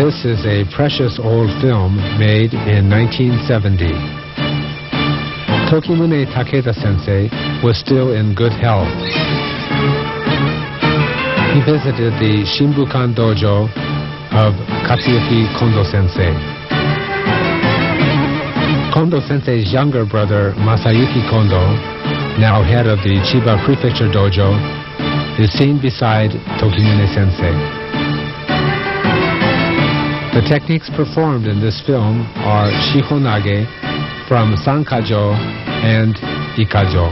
This is a precious old film made in 1970. Tokimune Takeda sensei was still in good health. He visited the Shinbukan dojo of Katsuyuki Kondo sensei. Kondo sensei's younger brother, Masayuki Kondo, now head of the Chiba Prefecture dojo, is seen beside Tokimune sensei. The techniques performed in this film are Shihonage from Sankajo and Ikkajo.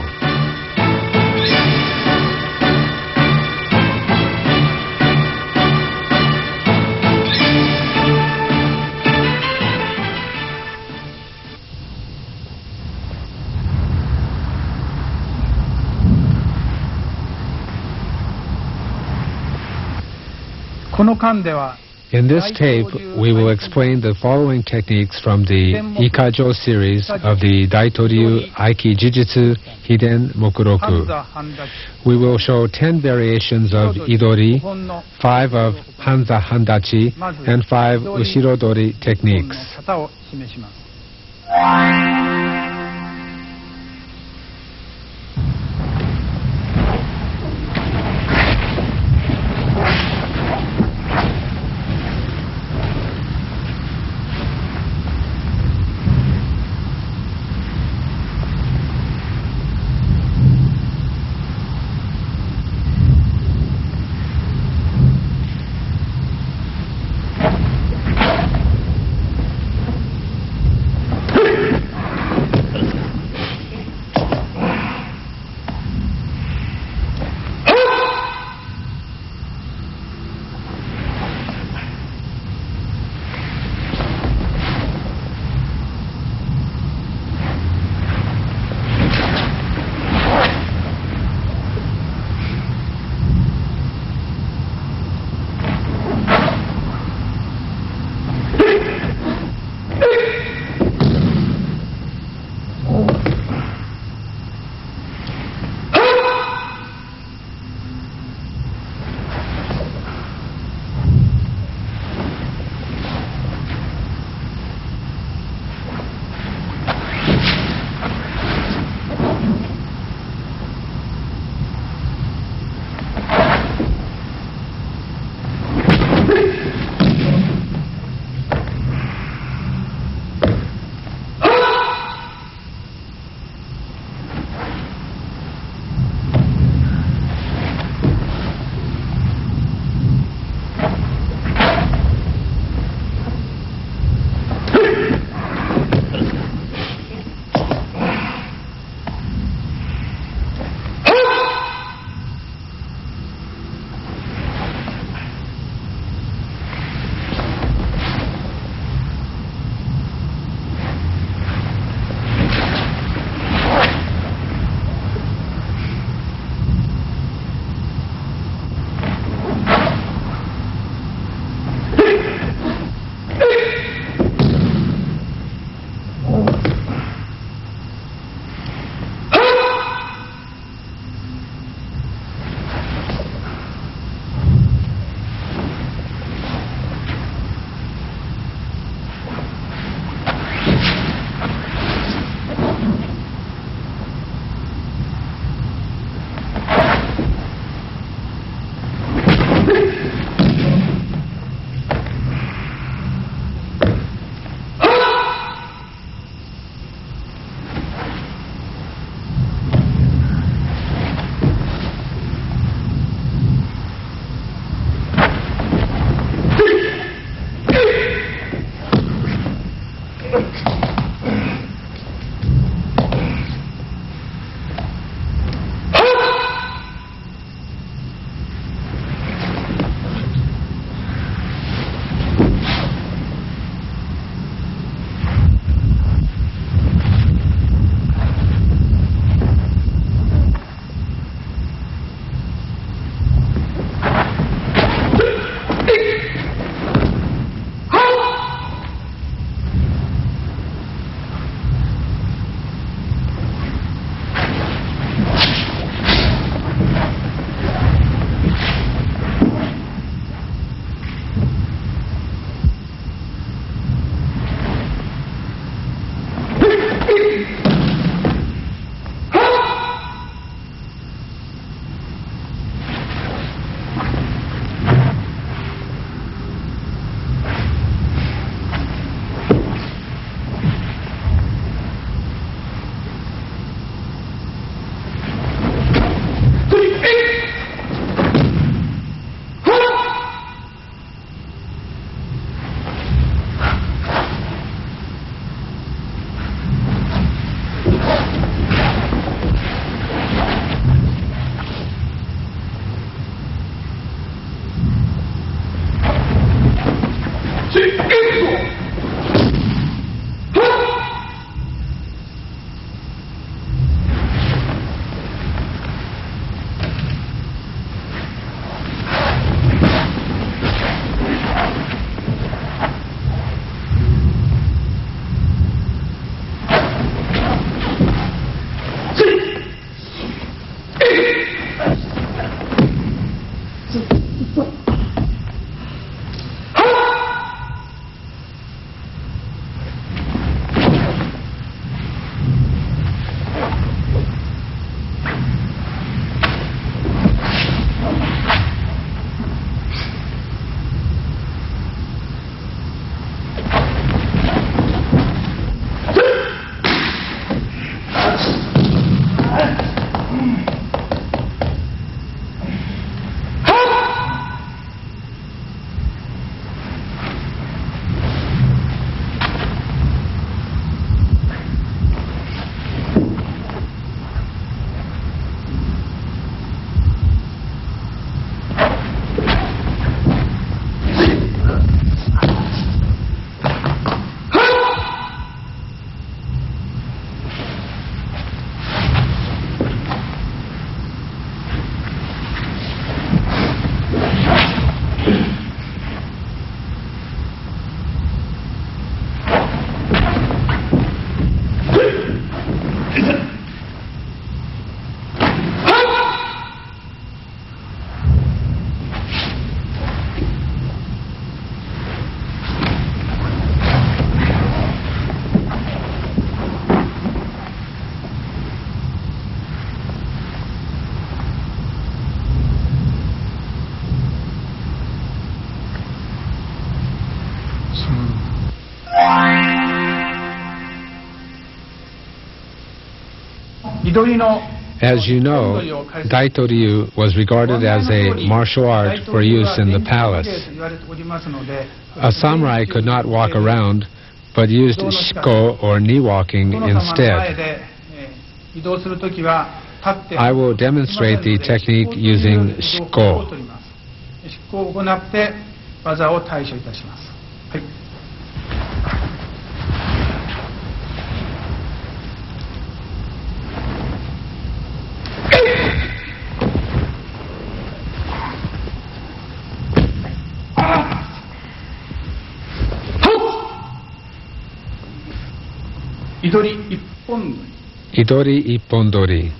この間では In this tape, we will explain the following techniques from the Ikkajo series of the Daitoryu Aiki Jujutsu Hiden Mokuroku. We will show 10 variations of Idori, 5 of Hanza Handachi, and 5 Ushirodori techniques. As you know, Daitoryu was regarded as a martial art for use in the palace. A samurai could not walk around, but used shiko or knee walking instead. I will demonstrate the technique using shiko. Idori Ippondori.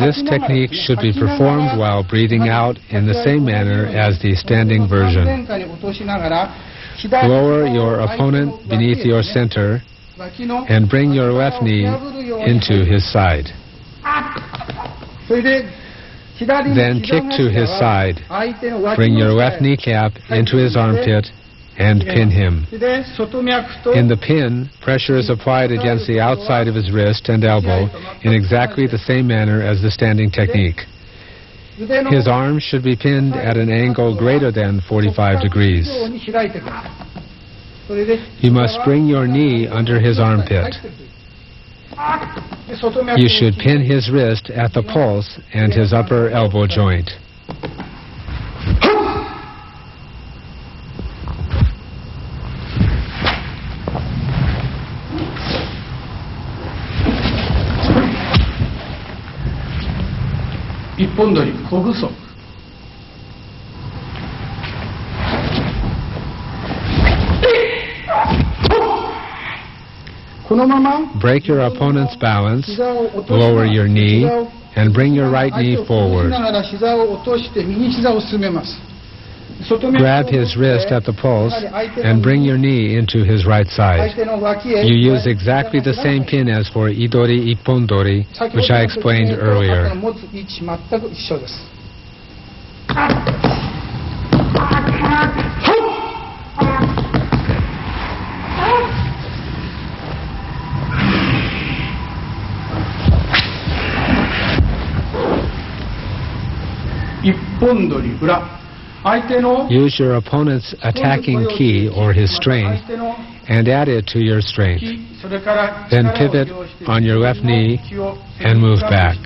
This technique should be performed while breathing out in the same manner as the standing version. Lower your opponent beneath your center and bring your left knee into his side. Then kick to his side. Bring your left kneecap into his armpit and pin him. In the pin, pressure is applied against the outside of his wrist and elbow in exactly the same manner as the standing technique. His arms should be pinned at an angle greater than 45 degrees. You must bring your knee under his armpit. You should pin his wrist at the pulse and his upper elbow joint. Break your opponent's balance, lower your knee, and bring your right knee forward. Grab his wrist at the pulse and bring your knee into his right side. You use exactly the same pin as for Idori Ippondori, which I explained earlier. Use your opponent's attacking ki or his strength and add it to your strength. Then pivot on your left knee and move back.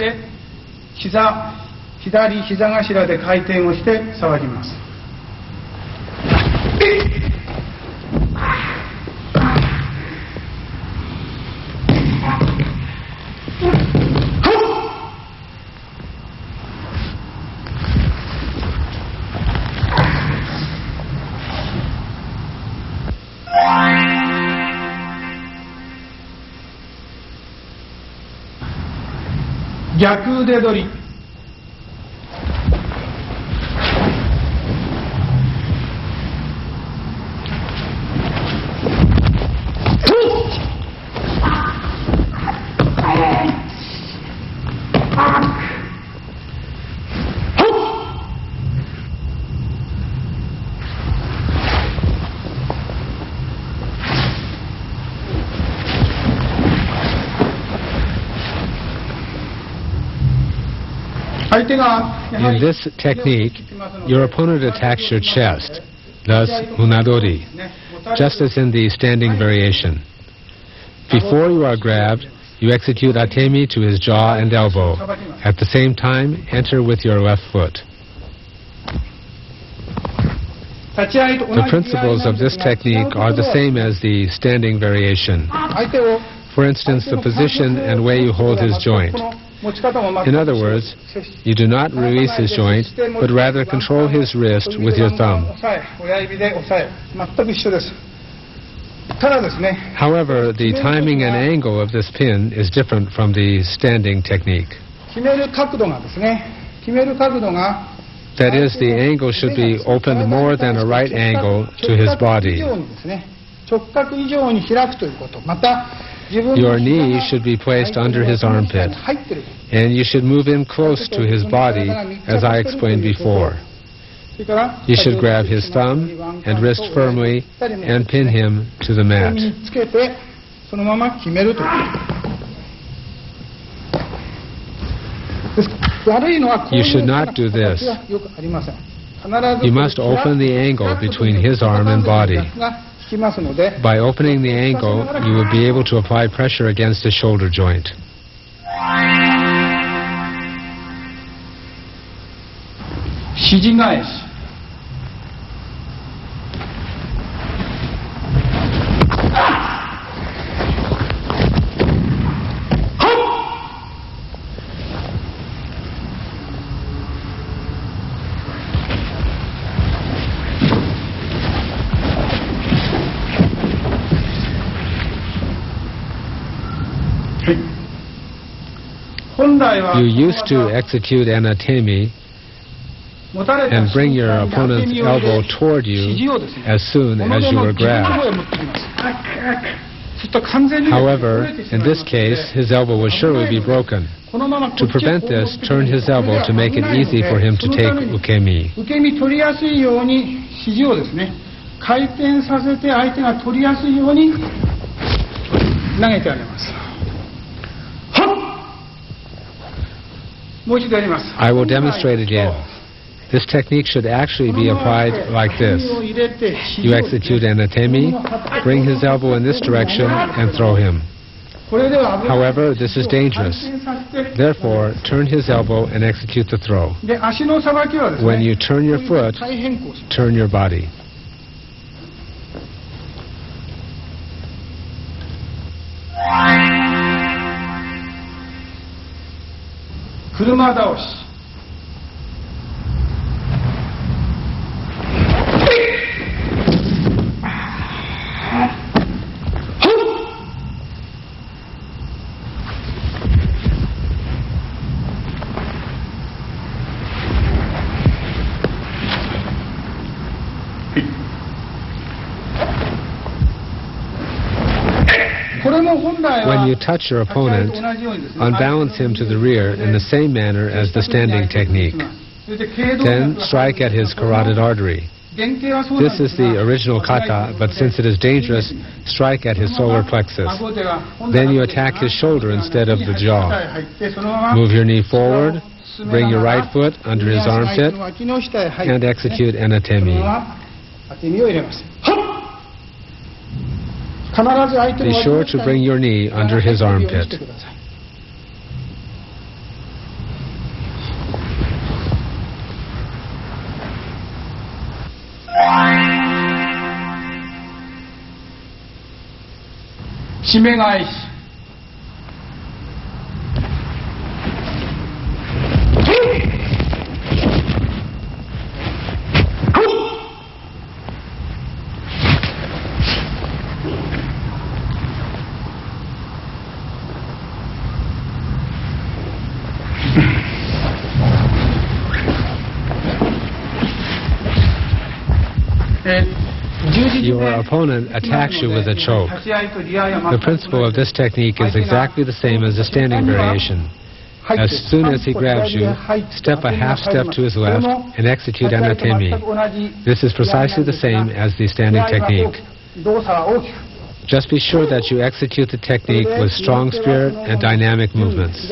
In this technique, your opponent attacks your chest, thus unadori, just as in the standing variation. Before you are grabbed, you execute atemi to his jaw and elbow. At the same time, enter with your left foot. The principles of this technique are the same as the standing variation. For instance, the position and way you hold his joint. In other words, you do not release his joint, but rather control his wrist with your thumb. However, the timing and angle of this pin is different from the standing technique. That is, the angle should be opened more than a right angle to his body. Your knee should be placed under his armpit, and you should move in close to his body, as I explained before. You should grab his thumb and wrist firmly and pin him to the mat. そのまま決めるという。You should not do this. You must open the angle between his arm and body. By opening the angle, you will be able to apply pressure against the shoulder joint. You used to execute an atemi and bring your opponent's elbow toward you as soon as you were grabbed. However, in this case, his elbow will surely be broken. To prevent this, turn his elbow to make it easy for him to take ukemi. I will demonstrate again. This technique should actually be applied like this. You execute an atemi, bring his elbow in this direction, and throw him. However, this is dangerous. Therefore, turn his elbow and execute the throw. When you turn your foot, turn your body. When you touch your opponent, unbalance him to the rear in the same manner as the standing technique. Then strike at his carotid artery. This is the original kata, but since it is dangerous, strike at his solar plexus. Then you attack his shoulder instead of the jaw. Move your knee forward, bring your right foot under his armpit, and execute an atemi. Be sure to bring your knee under his armpit. Your opponent attacks you with a choke. The principle of this technique is exactly the same as the standing variation. As soon as he grabs you, step a half step to his left and execute an atemi. This is precisely the same as the standing technique. Just be sure that you execute the technique with strong spirit and dynamic movements.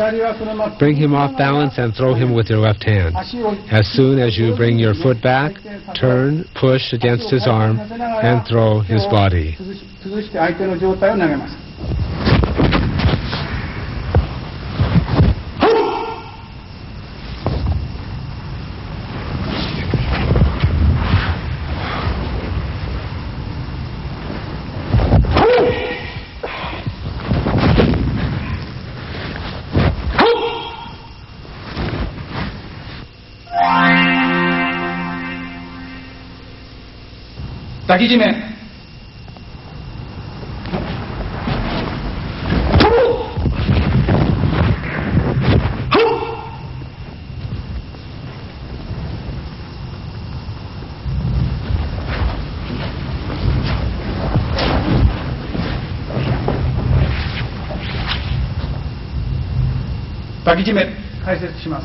Bring him off balance and throw him with your left hand. As soon as you bring your foot back, turn, push against his arm, and throw his body.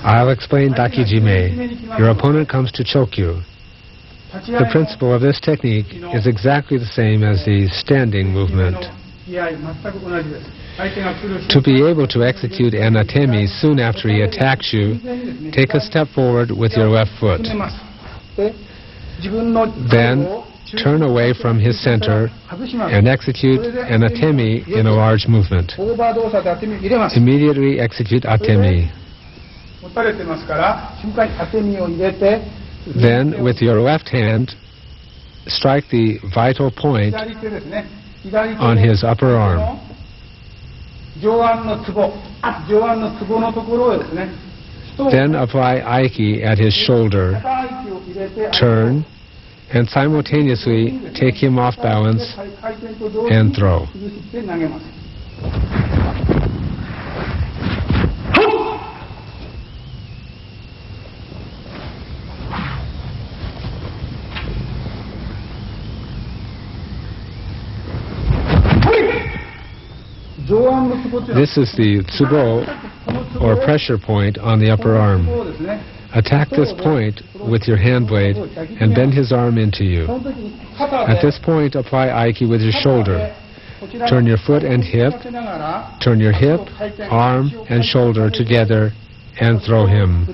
I'll explain dakijime. Your opponent comes to choke you. The principle of this technique is exactly the same as the standing movement. To be able to execute an atemi soon after he attacks you, take a step forward with your left foot. Then turn away from his center and execute an atemi in a large movement. Immediately execute atemi. Then, with your left hand, strike the vital point on his upper arm. Then apply Aiki at his shoulder, turn, and simultaneously take him off balance and throw. This is the tsubo, or pressure point, on the upper arm. Attack this point with your hand blade and bend his arm into you. At this point, apply Aiki with your shoulder. Turn your foot and hip, turn your hip, arm, and shoulder together and throw him.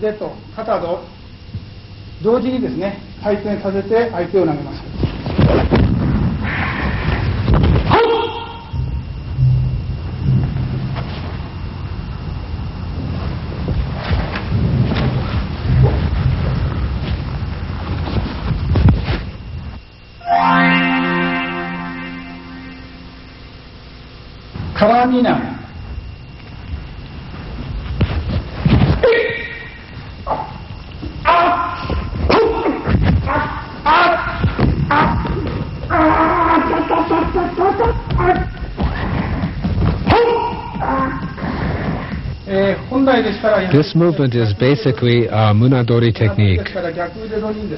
This movement is basically a munadori technique.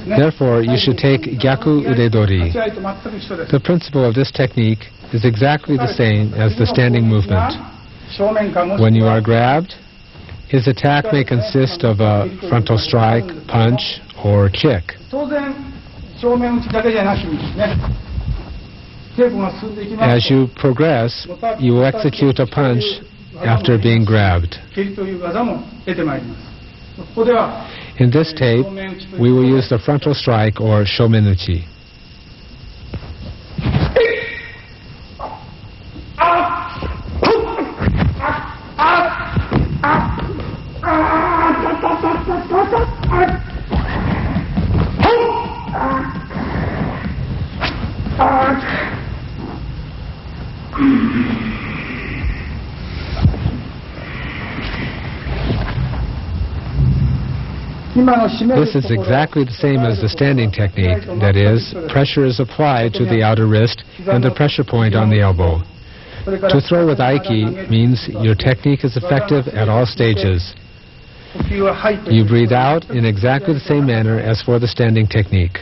Therefore, you should take gyaku udedori. The principle of this technique is exactly the same as the standing movement. When you are grabbed, his attack may consist of a frontal strike, punch, or kick. As you progress, you will execute a punch after being grabbed. In this tape, we will use the frontal strike or shomenuchi. This is exactly the same as the standing technique. That is, pressure is applied to the outer wrist and the pressure point on the elbow. To throw with Aiki means your technique is effective at all stages. You breathe out in exactly the same manner as for the standing technique.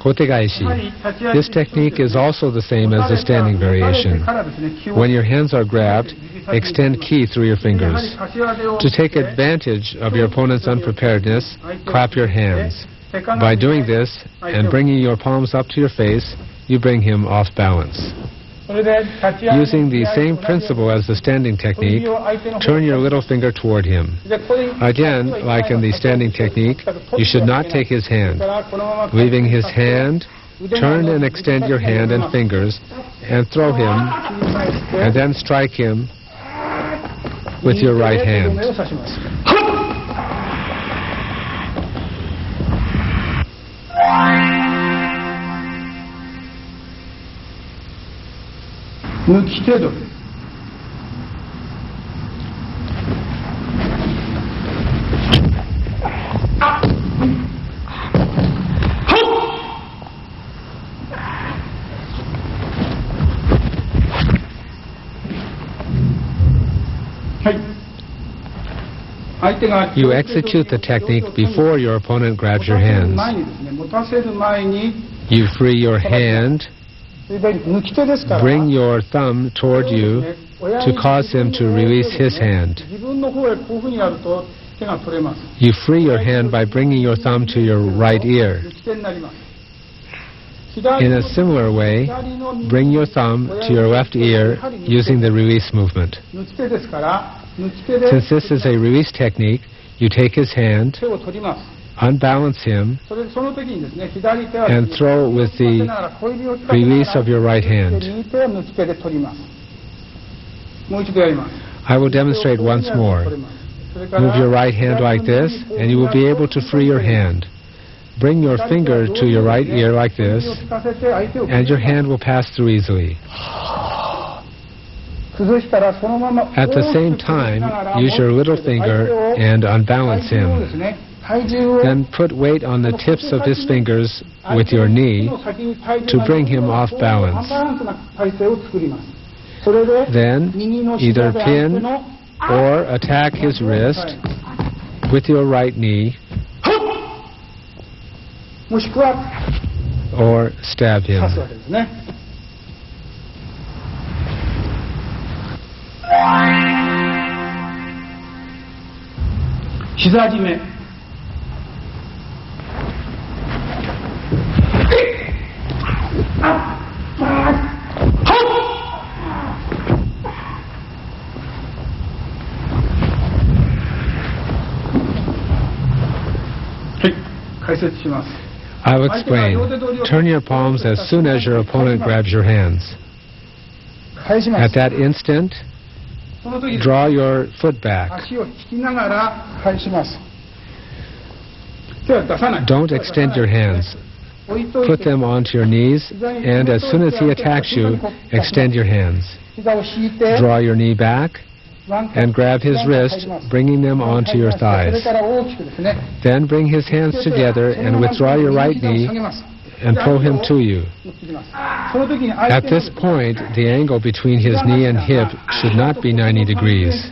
Kotegaishi. This technique is also the same as the standing variation. When your hands are grabbed, extend ki through your fingers. To take advantage of your opponent's unpreparedness, clap your hands. By doing this and bringing your palms up to your face, you bring him off balance. Using the same principle as the standing technique, turn your little finger toward him. Again, like in the standing technique, you should not take his hand. Leaving his hand, turn and extend your hand and fingers and throw him, and then strike him with your right hand. You execute the technique before your opponent grabs your hands. You free your hand, bring your thumb toward you to cause him to release his hand. You free your hand by bringing your thumb to your right ear. In a similar way, bring your thumb to your left ear using the release movement. Since this is a release technique, you take his hand, unbalance him, and throw with the release of your right hand. I will demonstrate once more. Move your right hand like this, and you will be able to free your hand. Bring your finger to your right ear like this, and your hand will pass through easily. At the same time, use your little finger and unbalance him. Then put weight on the tips of his fingers with your knee to bring him off balance. Then either pin or attack his wrist with your right knee, or stab him. I'll explain. Turn your palms as soon as your opponent grabs your hands. At that instant, draw your foot back. Don't extend your hands. Put them onto your knees, and as soon as he attacks you, extend your hands. Draw your knee back and grab his wrist, bringing them onto your thighs. Then bring his hands together and withdraw your right knee and pull him to you. At this point, the angle between his knee and hip should not be 90 degrees.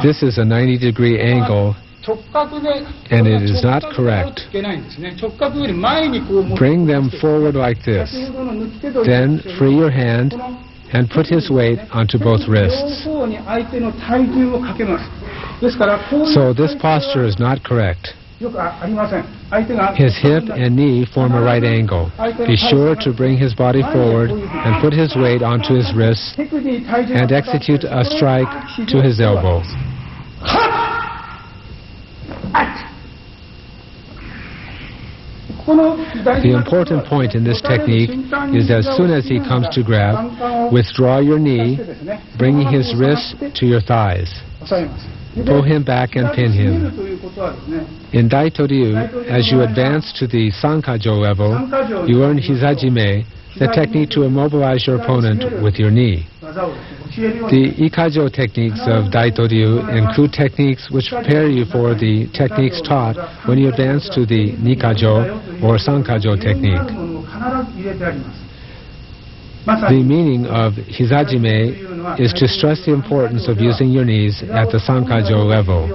This is a 90-degree angle, and it is not correct. Bring them forward like this. Then free your hand and put his weight onto both wrists. So this posture is not correct. His hip and knee form a right angle. Be sure to bring his body forward and put his weight onto his wrists and execute a strike to his elbow. The important point in this technique is as soon as he comes to grab, withdraw your knee, bringing his wrist to your thighs. Pull him back and pin him. In Daitoryu, as you advance to the Sankajo level, you learn Hizajime, the technique to immobilize your opponent with your knee. The Ikkajo techniques of Daitoryu include techniques which prepare you for the techniques taught when you advance to the Nikkajo or Sankajo technique. The meaning of Hizajime is to stress the importance of using your knees at the Sankajo level.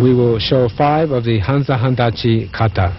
We will show 5 of the Hanza Handachi kata.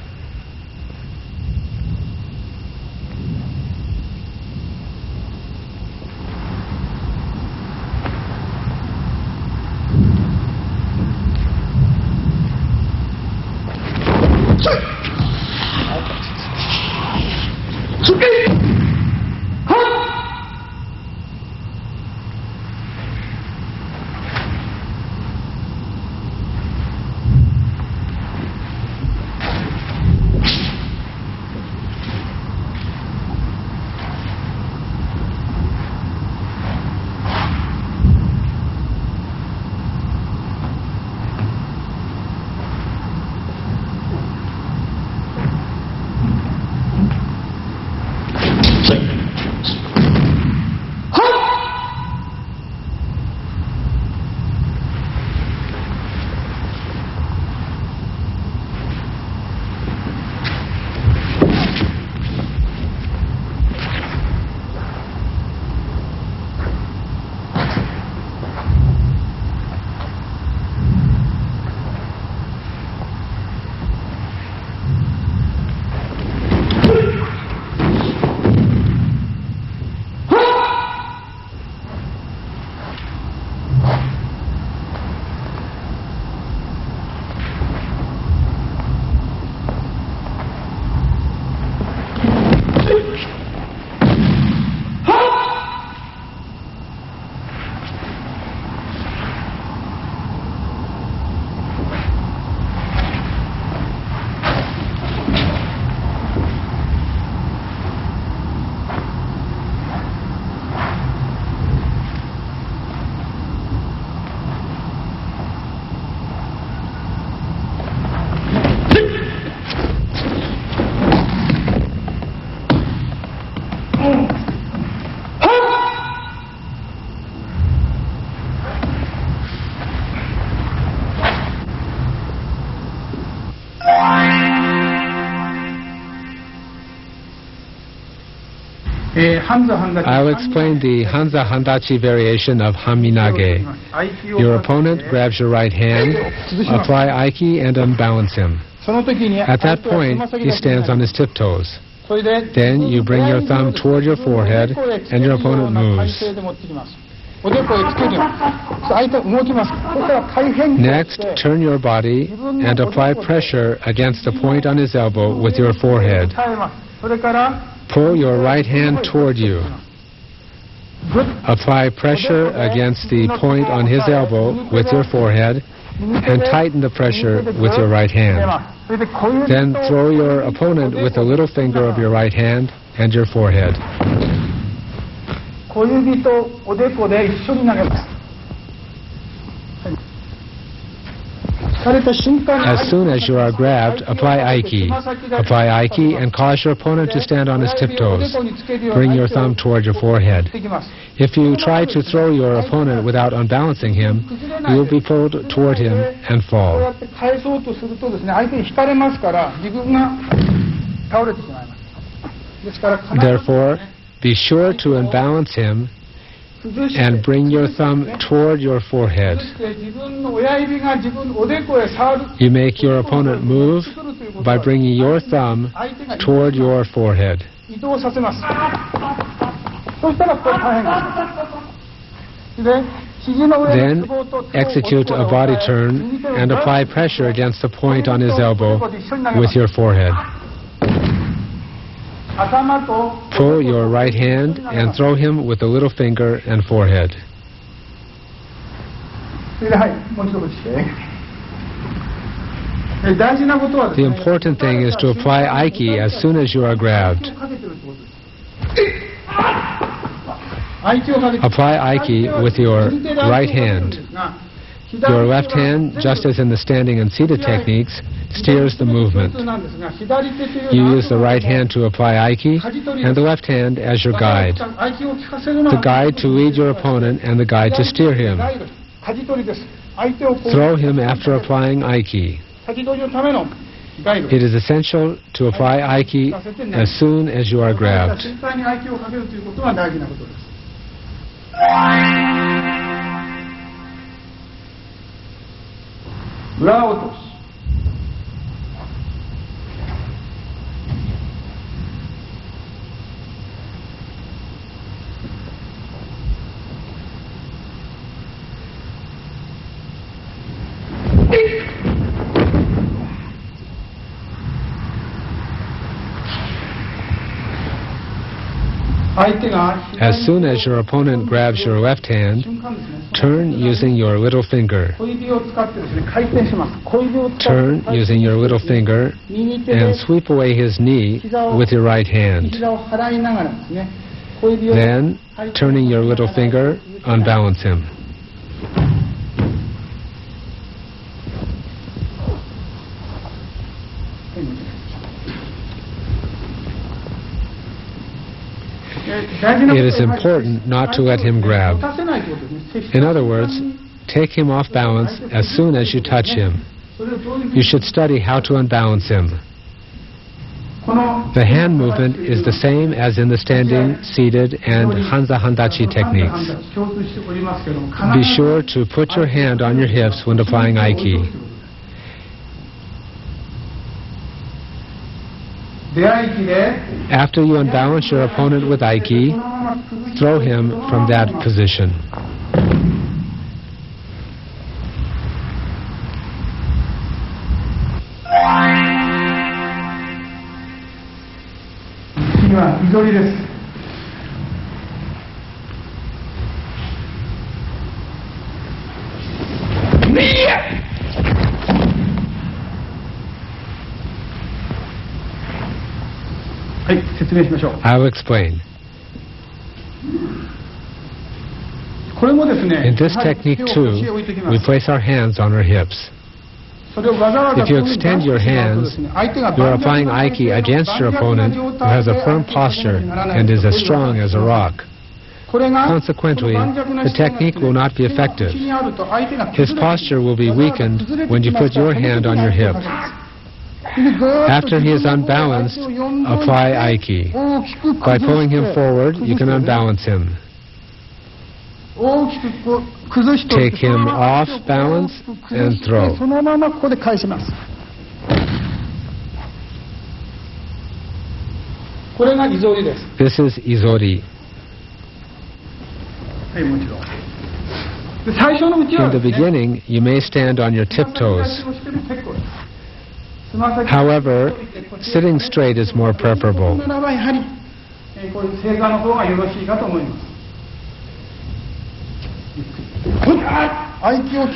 I'll explain the Hanza Handachi variation of Haminage. Your opponent grabs your right hand, apply Aiki and unbalance him. At that point, he stands on his tiptoes. Then you bring your thumb toward your forehead and your opponent moves. Next, turn your body and apply pressure against the point on his elbow with your forehead. Pull your right hand toward you. Apply pressure against the point on his elbow with your forehead and tighten the pressure with your right hand. Then throw your opponent with the little finger of your right hand and your forehead. As soon as you are grabbed, apply Aiki. Apply Aiki and cause your opponent to stand on his tiptoes. Bring your thumb toward your forehead. If you try to throw your opponent without unbalancing him, you will be pulled toward him and fall. Therefore, be sure to unbalance him and bring your thumb toward your forehead. You make your opponent move by bringing your thumb toward your forehead. Then execute a body turn and apply pressure against the point on his elbow with your forehead. Pull your right hand and throw him with the little finger and forehead. The important thing is to apply Aiki as soon as you are grabbed. Apply Aiki with your right hand. Your left hand, just as in the standing and seated techniques, steers the movement. You use the right hand to apply Aiki and the left hand as your guide. The guide to lead your opponent and the guide to steer him. Throw him after applying Aiki. It is essential to apply Aiki as soon as you are grabbed. As soon as your opponent grabs your left hand, turn using your little finger. Turn using your little finger and sweep away his knee with your right hand. Then, turning your little finger, unbalance him. It is important not to let him grab. In other words, take him off balance as soon as you touch him. You should study how to unbalance him. The hand movement is the same as in the standing, seated, and Hanza Handachi techniques. Be sure to put your hand on your hips when applying Aiki. After you unbalance your opponent with Aiki, throw him from that position. I'll explain. In this technique too, we place our hands on our hips. If you extend your hands, you are applying Aiki against your opponent who has a firm posture and is as strong as a rock. Consequently, the technique will not be effective. His posture will be weakened when you put your hand on your hip. After he is unbalanced, apply Aiki. By pulling him forward, you can unbalance him. Take him off balance and throw. This is Izori. In the beginning, you may stand on your tiptoes. However, sitting straight is more preferable.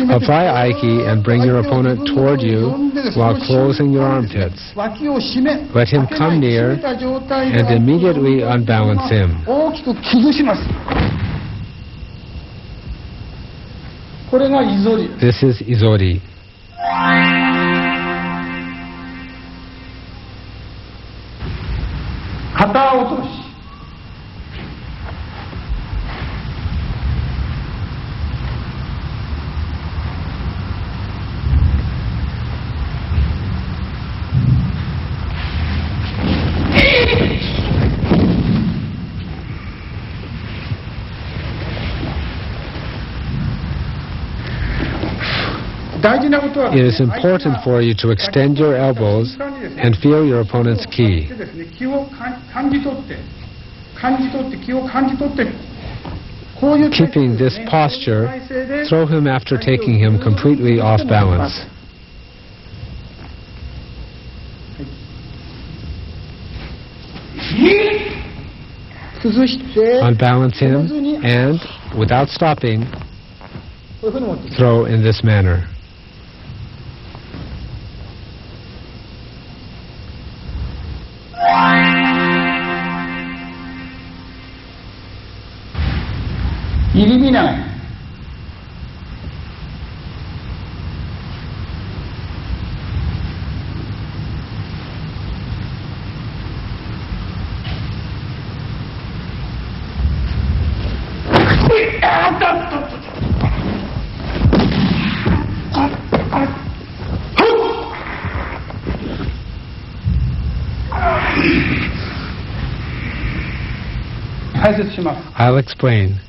Apply Aiki and bring your opponent toward you while closing your armpits. Let him come near and immediately unbalance him. This is Izori. It is important for you to extend your elbows and feel your opponent's ki. Keeping this posture, throw him after taking him completely off balance. Unbalance him and, without stopping, throw in this manner. I'll explain.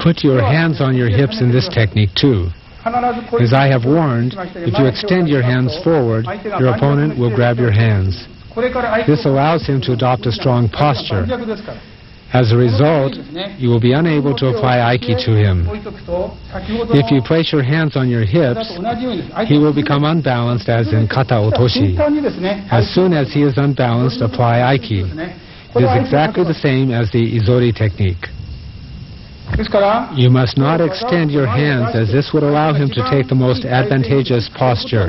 Put your hands on your hips in this technique too. As I have warned, if you extend your hands forward, your opponent will grab your hands. This allows him to adopt a strong posture. As a result, you will be unable to apply Aiki to him. If you place your hands on your hips, he will become unbalanced as in kata otoshi. As soon as he is unbalanced, apply Aiki. It is exactly the same as the Izori technique. You must not extend your hands, as this would allow him to take the most advantageous posture.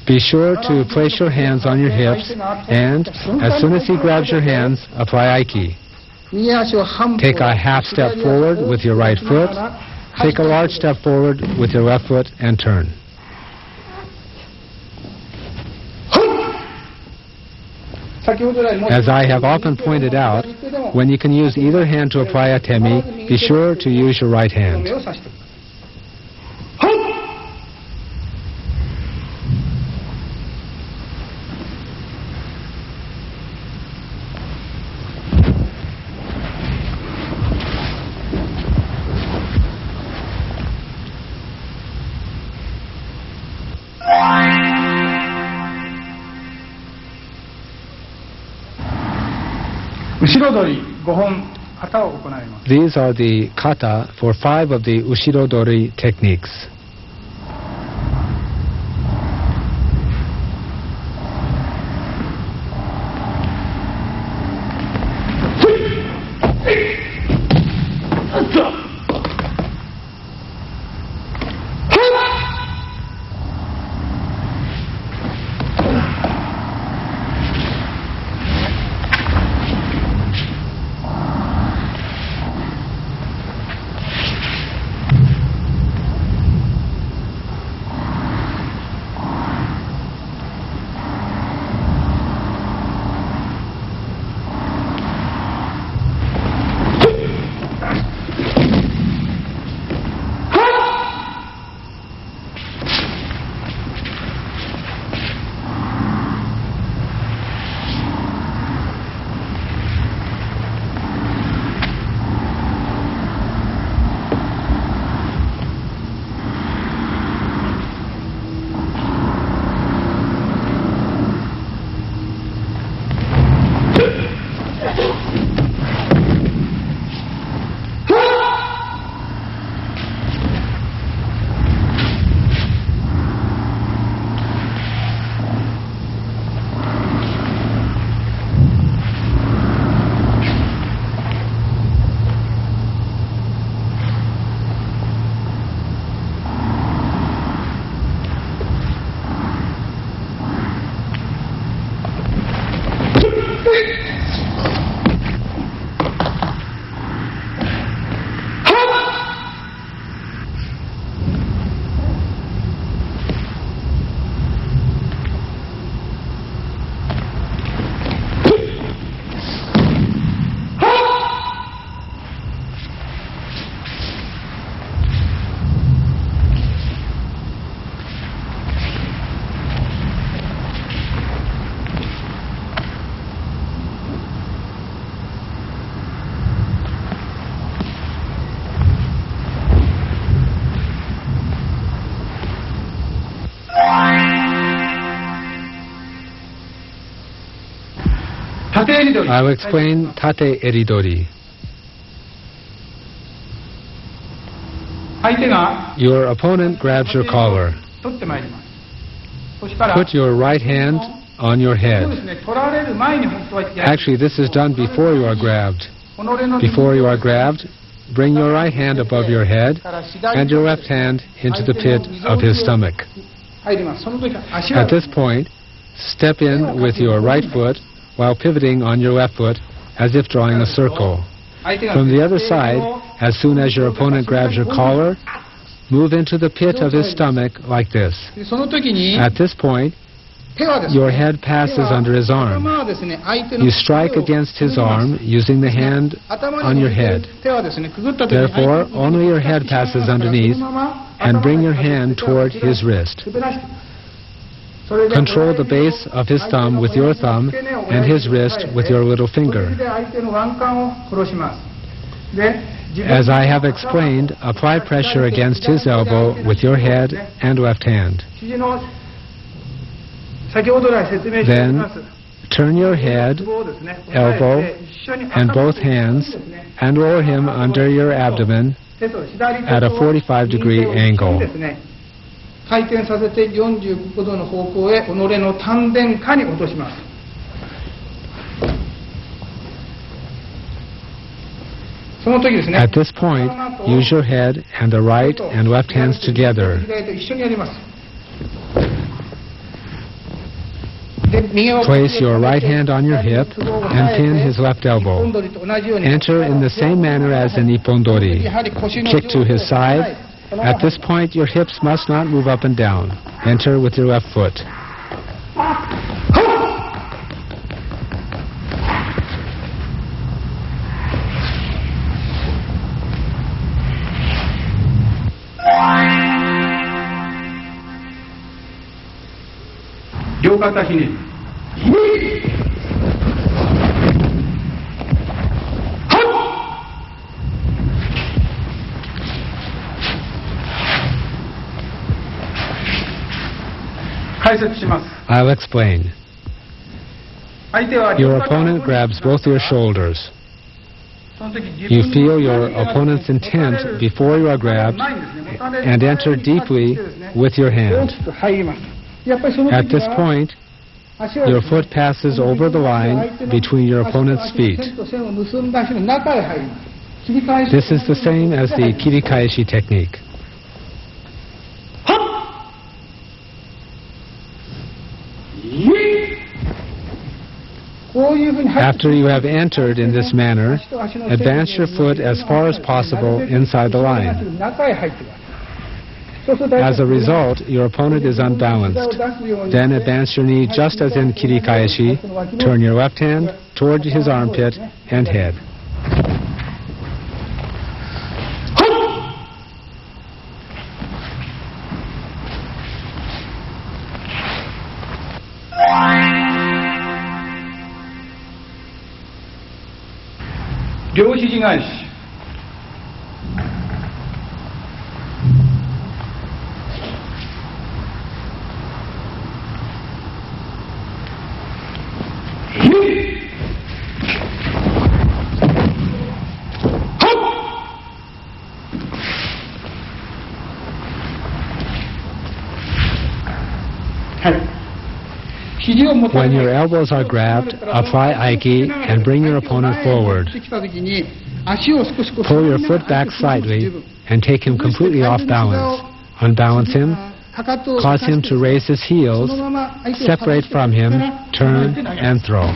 Be sure to place your hands on your hips, and as soon as he grabs your hands, apply Aiki. Take a half step forward with your right foot, take a large step forward with your left foot, and turn. As I have often pointed out, when you can use either hand to apply a temi, be sure to use your right hand. These are the kata for 5 of the Ushirodori techniques. I will explain tate eridori. Your opponent grabs your collar. Put your right hand on your head. Actually, this is done before you are grabbed. Before you are grabbed, bring your right hand above your head and your left hand into the pit of his stomach. At this point, step in with your right foot while pivoting on your left foot as if drawing a circle. From the other side, as soon as your opponent grabs your collar, move into the pit of his stomach like this. At this point, your head passes under his arm. You strike against his arm using the hand on your head. Therefore, only your head passes underneath, and bring your hand toward his wrist. Control the base of his thumb with your thumb and his wrist with your little finger. As I have explained, apply pressure against his elbow with your head and left hand. Then, turn your head, elbow, and both hands and lower him under your abdomen at a 45-degree angle. At this point, use your head and the right and left hands together. Place your right hand on your hip and pin his left elbow. Enter in the same manner as in Ippondori. Kick to his side. At this point, your hips must not move up and down. Enter with your left foot. I'll explain. Your opponent grabs both your shoulders. You feel your opponent's intent before you are grabbed and enter deeply with your hand. At this point, your foot passes over the line between your opponent's feet. This is the same as the kirikaeshi technique. After you have entered in this manner, advance your foot as far as possible inside the line. As a result, your opponent is unbalanced. Then advance your knee just as in kirikaeshi. Turn your left hand toward his armpit and head. When your elbows are grabbed, apply Aiki and bring your opponent forward. Pull your foot back slightly and take him completely off balance. Unbalance him, cause him to raise his heels, separate from him, turn, and throw.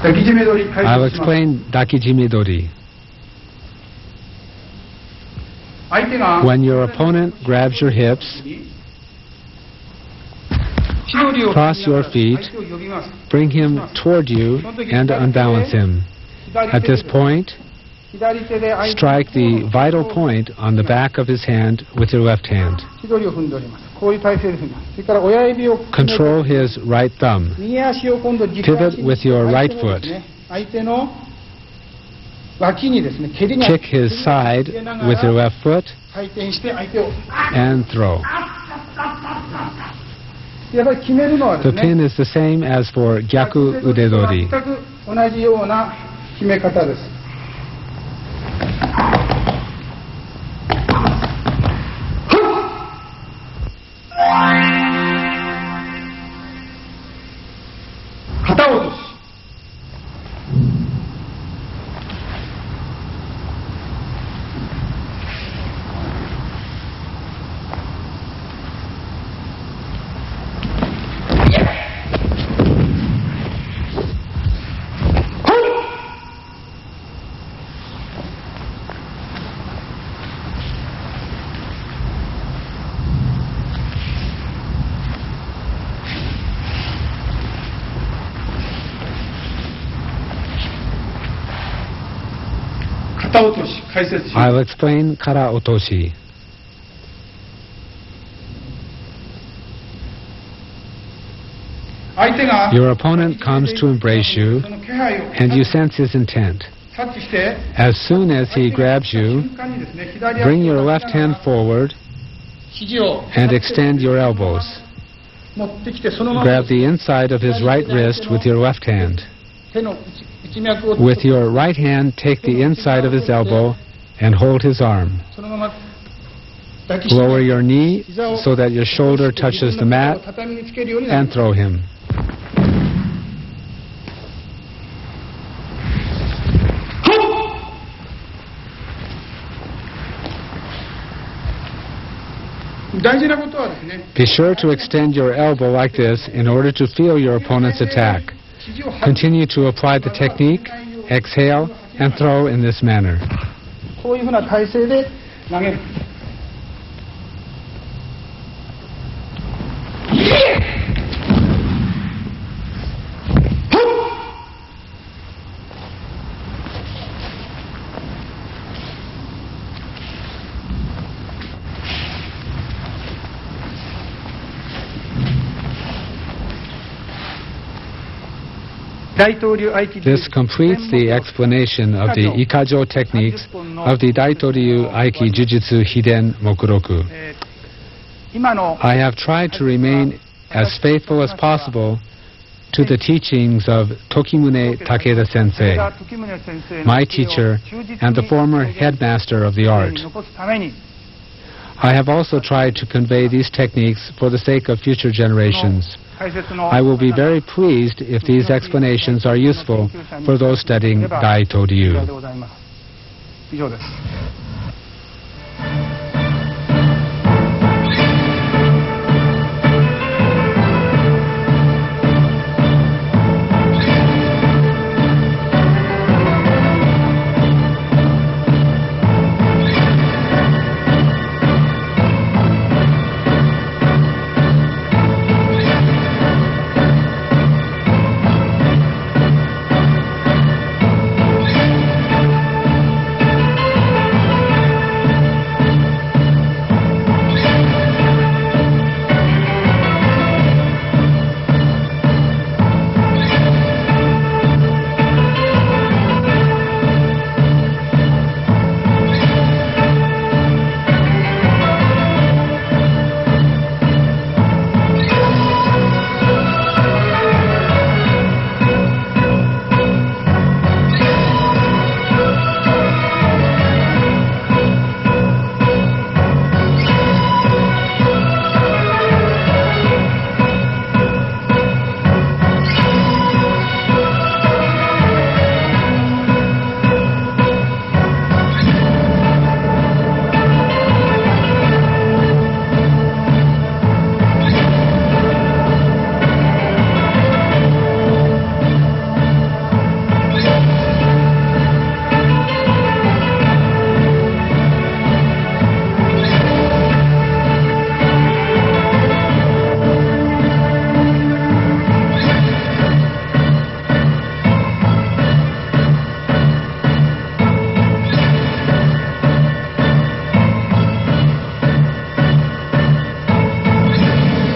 I'll explain Dakijimedori. When your opponent grabs your hips, cross your feet, bring him toward you, and unbalance him. At this point, strike the vital point on the back of his hand with your left hand. Control his right thumb. Pivot with your right foot. Kick his side with your left foot and throw. The pin is the same as for Gyaku Udedori. I'll explain Kara Otoshi. Your opponent comes to embrace you, and you sense his intent. As soon as he grabs you, bring your left hand forward and extend your elbows. Grab the inside of his right wrist with your left hand. With your right hand, take the inside of his elbow and hold his arm. Lower your knee so that your shoulder touches the mat and throw him. Be sure to extend your elbow like this in order to feel your opponent's attack. Continue to apply the technique, exhale, and throw in this manner. This completes the explanation of the Ikkajo techniques of the Daitoryu Aiki Jujutsu Hiden Mokuroku. I have tried to remain as faithful as possible to the teachings of Tokimune Takeda Sensei, my teacher and the former headmaster of the art. I have also tried to convey these techniques for the sake of future generations. I will be very pleased if these explanations are useful for those studying Daitoryu.